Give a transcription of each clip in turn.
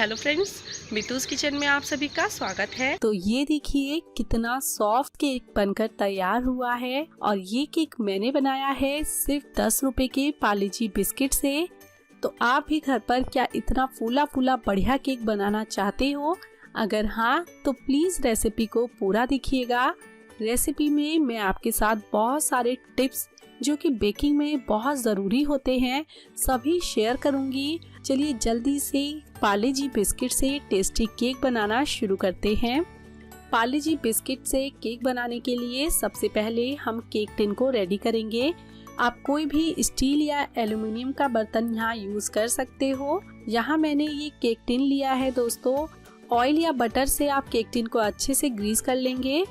Hello friends, मितूस kitchen में आप सभी का स्वागत है। तो ये देखिए कितना सॉफ्ट केक बनकर तैयार हुआ है और ये केक मैंने बनाया है सिर्फ 10 रुपए के पार्ले-जी बिस्किट से। तो आप भी घर पर क्या इतना फूला फूला बढ़िया केक बनाना चाहते हो? अगर हाँ तो प्लीज रेसिपी को पूरा देखिएगा। रेसिपी में मैं आपके साथ बहुत सारे टिप्स जो कि बेकिंग में बहुत ज़रूरी होते हैं सभी शेयर करूंगी। चलिए जल्दी से पार्ले-जी बिस्किट से टेस्टी केक बनाना शुरू करते हैं। पार्ले-जी बिस्किट से केक बनाने के लिए सबसे पहले हम केक टिन को रेडी करेंगे। आप कोई भी स्टील या एल्युमिनियम का बर्तन यहाँ यूज़ कर सकते हो। यहाँ मैंने ये केक टिन लिया है दोस्तों। ऑयल या बटर से आप केक टिन को अच्छे से ग्रीस कर लेंगे।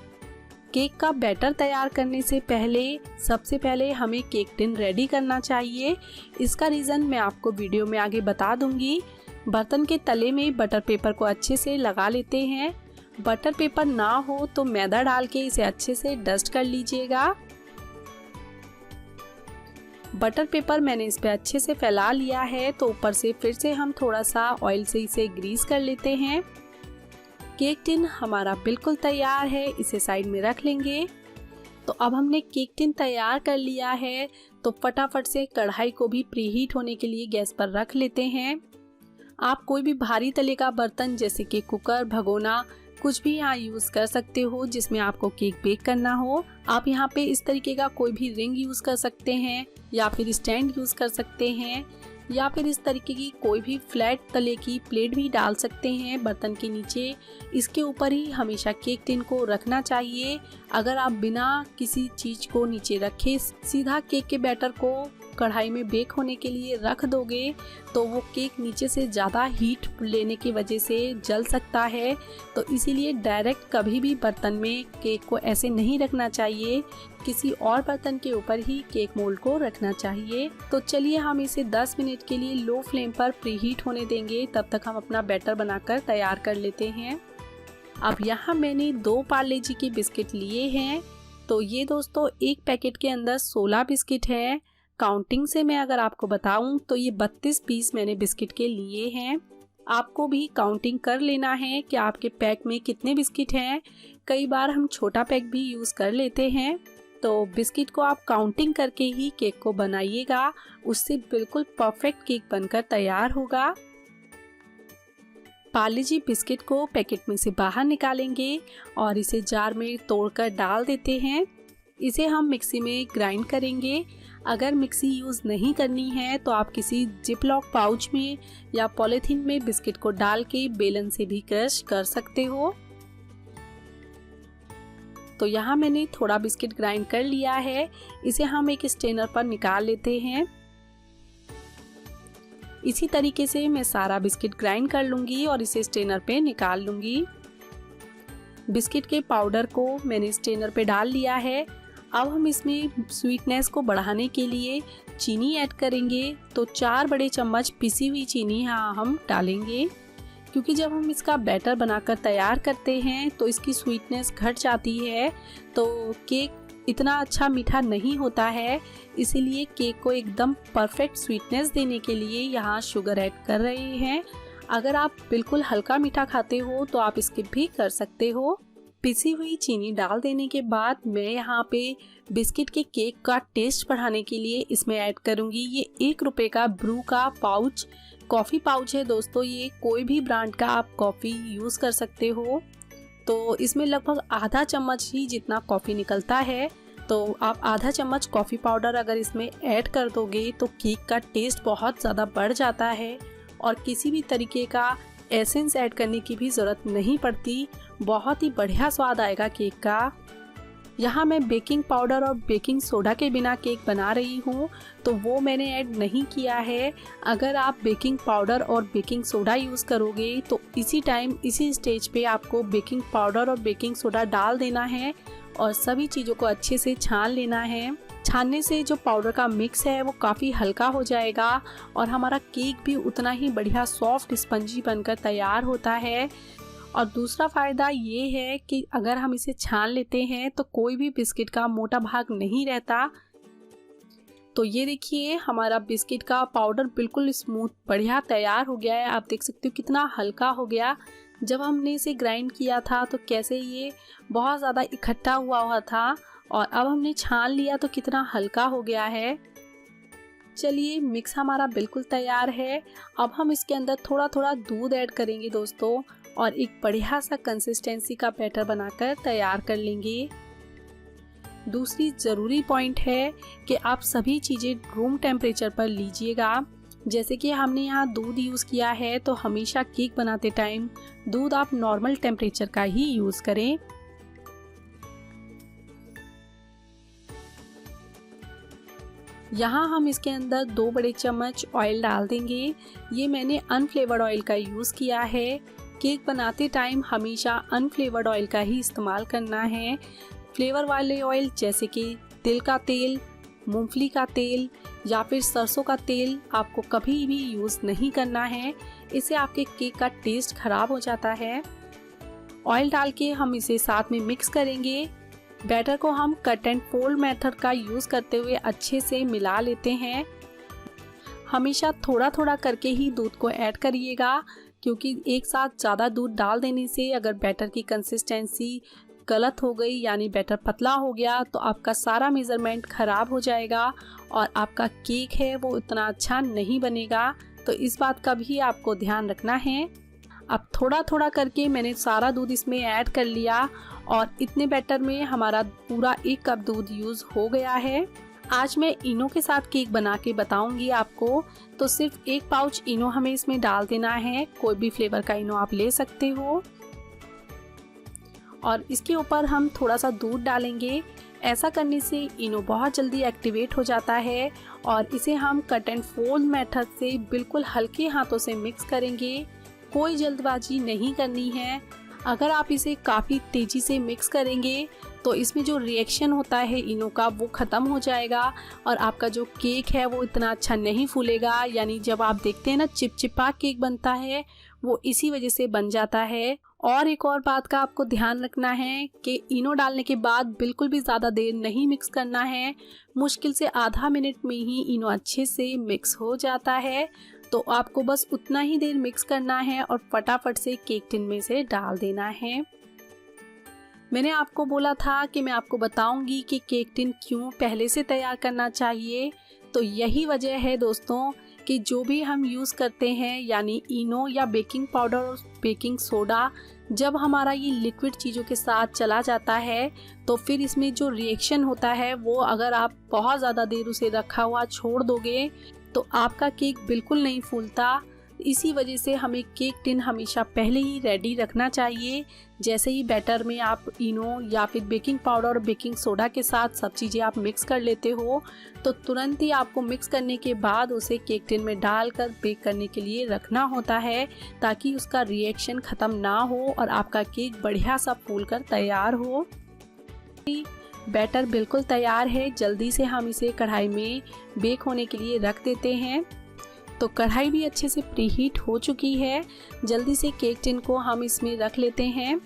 केक का बैटर तैयार करने से पहले सबसे पहले हमें केक टिन रेडी करना चाहिए। इसका रीज़न मैं आपको वीडियो में आगे बता दूंगी। बर्तन के तले में बटर पेपर को अच्छे से लगा लेते हैं। बटर पेपर ना हो तो मैदा डाल के इसे अच्छे से डस्ट कर लीजिएगा। बटर पेपर मैंने इस पे अच्छे से फैला लिया है तो ऊपर से फिर से हम थोड़ा सा ऑयल से इसे ग्रीस कर लेते हैं। केक टिन हमारा बिल्कुल तैयार है, इसे साइड में रख लेंगे। तो अब हमने केक टिन तैयार कर लिया है तो फटाफट से कढ़ाई को भी प्रीहीट होने के लिए गैस पर रख लेते हैं। आप कोई भी भारी तले का बर्तन जैसे कि कुकर, भगोना कुछ भी यहाँ यूज़ कर सकते हो जिसमें आपको केक बेक करना हो। आप यहाँ पे इस तरीके का कोई भी रिंग यूज़ कर सकते हैं या फिर स्टैंड यूज़ कर सकते हैं या फिर इस तरीके की कोई भी फ्लैट तले की प्लेट भी डाल सकते हैं बर्तन के नीचे। इसके ऊपर ही हमेशा केक टिन को रखना चाहिए। अगर आप बिना किसी चीज़ को नीचे रखे सीधा केक के बैटर को कढ़ाई में बेक होने के लिए रख दोगे तो वो केक नीचे से ज़्यादा हीट लेने की वजह से जल सकता है। तो इसीलिए डायरेक्ट कभी भी बर्तन में केक को ऐसे नहीं रखना चाहिए, किसी और बर्तन के ऊपर ही केक मोल्ड को रखना चाहिए। तो चलिए हम इसे 10 मिनट के लिए लो फ्लेम पर प्रीहीट होने देंगे। तब तक हम अपना बैटर बनाकर तैयार कर लेते हैं। अब यहाँ मैंने 2 पार्ले-जी के बिस्किट लिए हैं। तो ये दोस्तों एक पैकेट के अंदर 16 बिस्किट है। काउंटिंग से मैं अगर आपको बताऊं तो ये 32 पीस मैंने बिस्किट के लिए हैं। आपको भी काउंटिंग कर लेना है कि आपके पैक में कितने बिस्किट हैं। कई बार हम छोटा पैक भी यूज़ कर लेते हैं। तो बिस्किट को आप काउंटिंग करके ही केक को बनाइएगा, उससे बिल्कुल परफेक्ट केक बनकर तैयार होगा। पार्ले-जी बिस्किट को पैकेट में से बाहर निकालेंगे और इसे जार में तोड़कर डाल देते हैं। इसे हम मिक्सी में ग्राइंड करेंगे। अगर मिक्सी यूज़ नहीं करनी है तो आप किसी जिपलॉक पाउच में या पॉलीथीन में बिस्किट को डाल के बेलन से भी क्रश कर सकते हो। तो यहाँ मैंने थोड़ा बिस्किट ग्राइंड कर लिया है। इसे हम एक स्ट्रेनर पर निकाल लेते हैं। इसी तरीके से मैं सारा बिस्किट ग्राइंड कर लूँगी और इसे स्ट्रेनर पे निकाल लूँगी। बिस्किट के पाउडर को मैंने स्ट्रेनर पे डाल लिया है। अब हम इसमें स्वीटनेस को बढ़ाने के लिए चीनी ऐड करेंगे। तो 4 बड़े चम्मच पिसी हुई चीनी यहाँ हम डालेंगे, क्योंकि जब हम इसका बैटर बनाकर तैयार करते हैं तो इसकी स्वीटनेस घट जाती है तो केक इतना अच्छा मीठा नहीं होता है। इसीलिए केक को एकदम परफेक्ट स्वीटनेस देने के लिए यहाँ शुगर ऐड कर रहे हैं। अगर आप बिल्कुल हल्का मीठा खाते हो तो आप स्किप भी कर सकते हो। पिसी हुई चीनी डाल देने के बाद मैं यहाँ पे बिस्किट के केक का टेस्ट बढ़ाने के लिए इसमें ऐड करूँगी ये 1 रुपए का ब्रू का पाउच, कॉफ़ी पाउच है दोस्तों। ये कोई भी ब्रांड का आप कॉफ़ी यूज़ कर सकते हो। तो इसमें लगभग आधा चम्मच ही जितना कॉफ़ी निकलता है। तो आप आधा चम्मच कॉफ़ी पाउडर अगर इसमें ऐड कर दोगे तो केक का टेस्ट बहुत ज़्यादा बढ़ जाता है और किसी भी तरीके का एसेंस ऐड करने की भी ज़रूरत नहीं पड़ती। बहुत ही बढ़िया स्वाद आएगा केक का। यहाँ मैं बेकिंग पाउडर और बेकिंग सोडा के बिना केक बना रही हूँ तो वो मैंने ऐड नहीं किया है। अगर आप बेकिंग पाउडर और बेकिंग सोडा यूज़ करोगे तो इसी टाइम इसी स्टेज पे आपको बेकिंग पाउडर और बेकिंग सोडा डाल देना है और सभी चीज़ों को अच्छे से छान लेना है। छानने से जो पाउडर का मिक्स है वो काफ़ी हल्का हो जाएगा और हमारा केक भी उतना ही बढ़िया सॉफ्ट स्पंजी बनकर तैयार होता है। और दूसरा फ़ायदा ये है कि अगर हम इसे छान लेते हैं तो कोई भी बिस्किट का मोटा भाग नहीं रहता। तो ये देखिए हमारा बिस्किट का पाउडर बिल्कुल स्मूथ बढ़िया तैयार हो गया है। आप देख सकते हो कितना हल्का हो गया। जब हमने इसे ग्राइंड किया था तो कैसे ये बहुत ज़्यादा इकट्ठा हुआ था, और अब हमने छान लिया तो कितना हल्का हो गया है। चलिए मिक्स हमारा बिल्कुल तैयार है। अब हम इसके अंदर थोड़ा थोड़ा दूध ऐड करेंगे दोस्तों, और एक बढ़िया सा कंसिस्टेंसी का बैटर बनाकर तैयार कर लेंगे। दूसरी ज़रूरी पॉइंट है कि आप सभी चीज़ें रूम टेम्परेचर पर लीजिएगा। जैसे कि हमने यहाँ दूध यूज़ किया है तो हमेशा केक बनाते टाइम दूध आप नॉर्मल टेम्परेचर का ही यूज़ करें। यहाँ हम इसके अंदर 2 बड़े चम्मच ऑयल डाल देंगे। ये मैंने अनफ्लेवर्ड ऑयल का यूज़ किया है। केक बनाते टाइम हमेशा अनफ्लेवर्ड ऑयल का ही इस्तेमाल करना है। फ्लेवर वाले ऑयल जैसे कि तिल का तेल, मूंगफली का तेल या फिर सरसों का तेल आपको कभी भी यूज़ नहीं करना है। इससे आपके केक का टेस्ट खराब हो जाता है। ऑयल डाल के हम इसे साथ में मिक्स करेंगे। बैटर को हम कट एंड फोल्ड मेथड का यूज़ करते हुए अच्छे से मिला लेते हैं। हमेशा थोड़ा थोड़ा करके ही दूध को ऐड करिएगा, क्योंकि एक साथ ज़्यादा दूध डाल देने से अगर बैटर की कंसिस्टेंसी गलत हो गई यानी बैटर पतला हो गया तो आपका सारा मेज़रमेंट ख़राब हो जाएगा और आपका केक है वो उतना अच्छा नहीं बनेगा। तो इस बात का भी आपको ध्यान रखना है। अब थोड़ा थोड़ा करके मैंने सारा दूध इसमें ऐड कर लिया और इतने बैटर में हमारा पूरा 1 कप दूध यूज़ हो गया है। आज मैं इनो के साथ केक बना के बताऊंगी आपको। तो सिर्फ 1 पाउच इनो हमें इसमें डाल देना है। कोई भी फ्लेवर का इनो आप ले सकते हो। और इसके ऊपर हम थोड़ा सा दूध डालेंगे। ऐसा करने से इनो बहुत जल्दी एक्टिवेट हो जाता है और इसे हम कट एंड फोल्ड मेथड से बिल्कुल हल्के हाथों से मिक्स करेंगे। कोई जल्दबाजी नहीं करनी है। अगर आप इसे काफ़ी तेज़ी से मिक्स करेंगे तो इसमें जो रिएक्शन होता है इनो का वो ख़त्म हो जाएगा और आपका जो केक है वो इतना अच्छा नहीं फूलेगा। यानी जब आप देखते हैं ना चिपचिपा केक बनता है वो इसी वजह से बन जाता है। और एक और बात का आपको ध्यान रखना है कि इनो डालने के बाद बिल्कुल भी ज़्यादा देर नहीं मिक्स करना है। मुश्किल से आधा मिनट में ही इनो अच्छे से मिक्स हो जाता है। तो आपको बस उतना ही देर मिक्स करना है और फटाफट से केक टिन में से डाल देना है। मैंने आपको बोला था कि मैं आपको बताऊंगी कि केक टिन क्यों पहले से तैयार करना चाहिए। तो यही वजह है दोस्तों कि जो भी हम यूज़ करते हैं यानी इनो या बेकिंग पाउडर और बेकिंग सोडा, जब हमारा ये लिक्विड चीज़ों के साथ चला जाता है तो फिर इसमें जो रिएक्शन होता है वो अगर आप बहुत ज़्यादा देर उसे रखा हुआ छोड़ दोगे तो आपका केक बिल्कुल नहीं फूलता। इसी वजह से हमें केक टिन हमेशा पहले ही रेडी रखना चाहिए। जैसे ही बैटर में आप इनो या फिर बेकिंग पाउडर और बेकिंग सोडा के साथ सब चीज़ें आप मिक्स कर लेते हो तो तुरंत ही आपको मिक्स करने के बाद उसे केक टिन में डालकर बेक करने के लिए रखना होता है, ताकि उसका रिएक्शन ख़त्म ना हो और आपका केक बढ़िया सा फूल कर तैयार हो। बैटर बिल्कुल तैयार है। जल्दी से हम इसे कढ़ाई में बेक होने के लिए रख देते हैं। तो कढ़ाई भी अच्छे से प्रीहीट हो चुकी है। जल्दी से केक टिन को हम इसमें रख लेते हैं।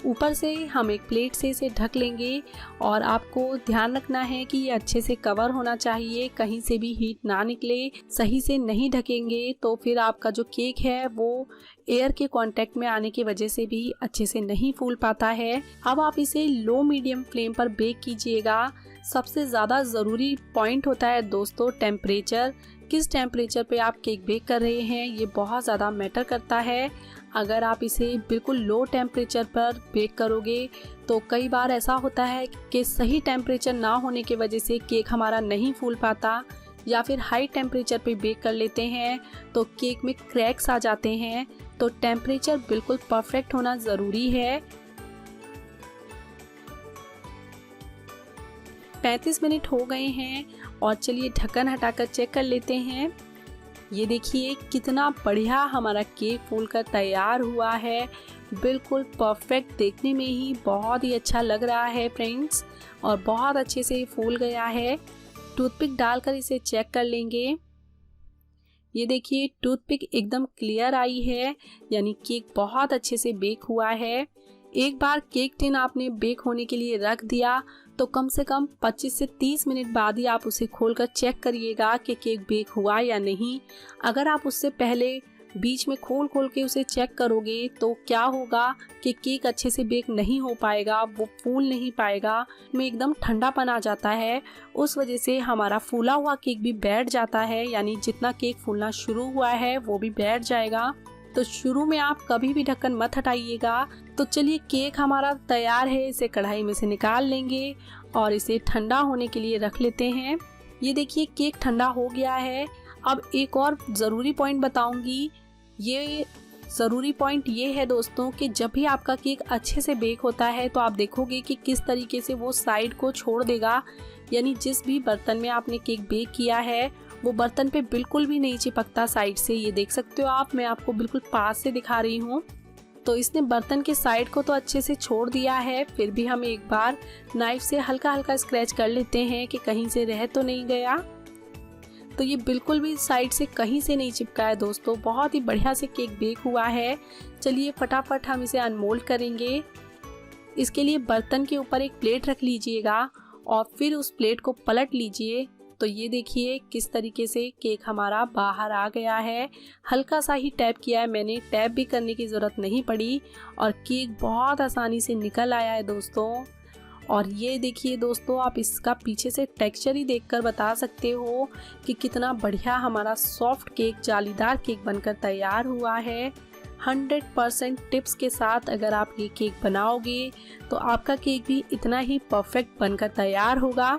ऊपर से हम एक प्लेट से इसे ढक लेंगे और आपको ध्यान रखना है कि ये अच्छे से कवर होना चाहिए, कहीं से भी हीट ना निकले। सही से नहीं ढकेंगे तो फिर आपका जो केक है वो एयर के कांटेक्ट में आने की वजह से भी अच्छे से नहीं फूल पाता है। अब आप इसे लो मीडियम फ्लेम पर बेक कीजिएगा। सबसे ज़्यादा ज़रूरी पॉइंट होता है दोस्तों टेम्परेचर। किस टेम्परेचर पे आप केक बेक कर रहे हैं ये बहुत ज़्यादा मैटर करता है। अगर आप इसे बिल्कुल लो टेम्परेचर पर बेक करोगे तो कई बार ऐसा होता है कि सही टेम्परेचर ना होने की वजह से केक हमारा नहीं फूल पाता, या फिर हाई टेम्परेचर पे बेक कर लेते हैं तो केक में क्रैक्स आ जाते हैं। तो टेम्परेचर बिल्कुल परफेक्ट होना ज़रूरी है। 35 मिनट हो गए हैं और चलिए ढक्कन हटाकर चेक कर लेते हैं। ये देखिए कितना बढ़िया हमारा केक फूलकर तैयार हुआ है। बिल्कुल परफेक्ट, देखने में ही बहुत ही अच्छा लग रहा है फ्रेंड्स, और बहुत अच्छे से फूल गया है। टूथपिक डालकर इसे चेक कर लेंगे। ये देखिए टूथपिक एकदम क्लियर आई है, यानी केक बहुत अच्छे से बेक हुआ है। एक बार केक टिन आपने बेक होने के लिए रख दिया तो कम से कम 25 से 30 मिनट बाद ही आप उसे खोलकर चेक करिएगा कि केक बेक हुआ या नहीं। अगर आप उससे पहले बीच में खोल के उसे चेक करोगे तो क्या होगा कि केक अच्छे से बेक नहीं हो पाएगा, वो फूल नहीं पाएगा, में एकदम ठंडापन आ जाता है। उस वजह से हमारा फूला हुआ केक भी बैठ जाता है, यानी जितना केक फूलना शुरू हुआ है वो भी बैठ जाएगा। तो शुरू में आप कभी भी ढक्कन मत हटाइएगा। तो चलिए केक हमारा तैयार है, इसे कढ़ाई में से निकाल लेंगे और इसे ठंडा होने के लिए रख लेते हैं। ये देखिए केक ठंडा हो गया है। अब एक और ज़रूरी पॉइंट बताऊंगी। ये ज़रूरी पॉइंट ये है दोस्तों कि जब भी आपका केक अच्छे से बेक होता है तो आप देखोगे कि किस तरीके से वो साइड को छोड़ देगा, यानी जिस भी बर्तन में आपने केक बेक किया है वो बर्तन पे बिल्कुल भी नहीं चिपकता साइड से। ये देख सकते हो आप, मैं आपको बिल्कुल पास से दिखा रही हूँ। तो इसने बर्तन के साइड को तो अच्छे से छोड़ दिया है, फिर भी हम एक बार नाइफ से हल्का हल्का स्क्रैच कर लेते हैं कि कहीं से रह तो नहीं गया। तो ये बिल्कुल भी साइड से कहीं से नहीं चिपका है दोस्तों, बहुत ही बढ़िया से केक बेक हुआ है। चलिए फटाफट हम इसे अनमोल्ड करेंगे। इसके लिए बर्तन के ऊपर एक प्लेट रख लीजिएगा और फिर उस प्लेट को पलट लीजिए। तो ये देखिए किस तरीके से केक हमारा बाहर आ गया है। हल्का सा ही टैप किया है मैंने, टैप भी करने की ज़रूरत नहीं पड़ी और केक बहुत आसानी से निकल आया है दोस्तों। और ये देखिए दोस्तों, आप इसका पीछे से टेक्सचर ही देखकर बता सकते हो कि कितना बढ़िया हमारा सॉफ्ट केक, जालीदार केक बनकर तैयार हुआ है। 100% टिप्स के साथ अगर आप ये केक बनाओगे तो आपका केक भी इतना ही परफेक्ट बनकर तैयार होगा।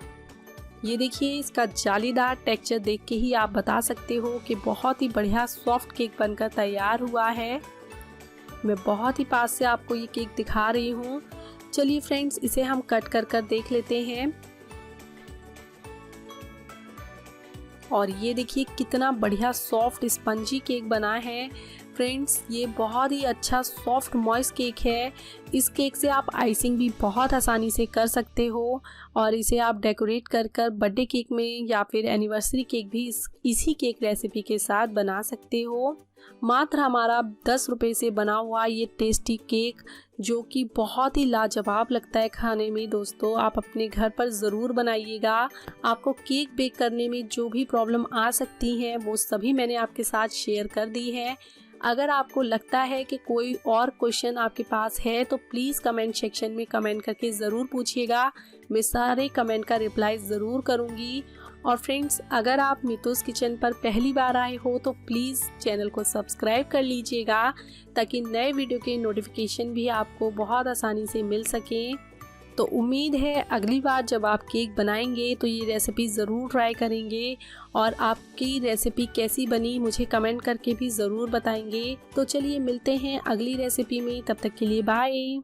ये देखिए इसका जालीदार टेक्सचर देख के ही आप बता सकते हो कि बहुत ही बढ़िया सॉफ्ट केक बनकर तैयार हुआ है। मैं बहुत ही पास से आपको ये केक दिखा रही हूँ। चलिए फ्रेंड्स, इसे हम कट कर देख लेते हैं। और ये देखिए कितना बढ़िया सॉफ्ट स्पंजी केक बना है फ्रेंड्स। ये बहुत ही अच्छा सॉफ्ट मॉइस्ट केक है। इस केक से आप आइसिंग भी बहुत आसानी से कर सकते हो और इसे आप डेकोरेट कर बर्थडे केक में या फिर एनिवर्सरी केक भी इसी केक रेसिपी के साथ बना सकते हो। मात्र हमारा 10 रुपये से बना हुआ ये टेस्टी केक, जो कि बहुत ही लाजवाब लगता है खाने में दोस्तों, आप अपने घर पर ज़रूर बनाइएगा। आपको केक बेक करने में जो भी प्रॉब्लम आ सकती हैं वो सभी मैंने आपके साथ शेयर कर दी है। अगर आपको लगता है कि कोई और क्वेश्चन आपके पास है तो प्लीज़ कमेंट सेक्शन में कमेंट करके ज़रूर पूछिएगा। मैं सारे कमेंट का रिप्लाई ज़रूर करूँगी। और फ्रेंड्स, अगर आप मितुस किचन पर पहली बार आए हो तो प्लीज़ चैनल को सब्सक्राइब कर लीजिएगा ताकि नए वीडियो के नोटिफिकेशन भी आपको बहुत आसानी से मिल सकें। तो उम्मीद है अगली बार जब आप केक बनाएंगे तो ये रेसिपी ज़रूर ट्राई करेंगे और आपकी रेसिपी कैसी बनी मुझे कमेंट करके भी ज़रूर बताएंगे। तो चलिए मिलते हैं अगली रेसिपी में, तब तक के लिए बाय।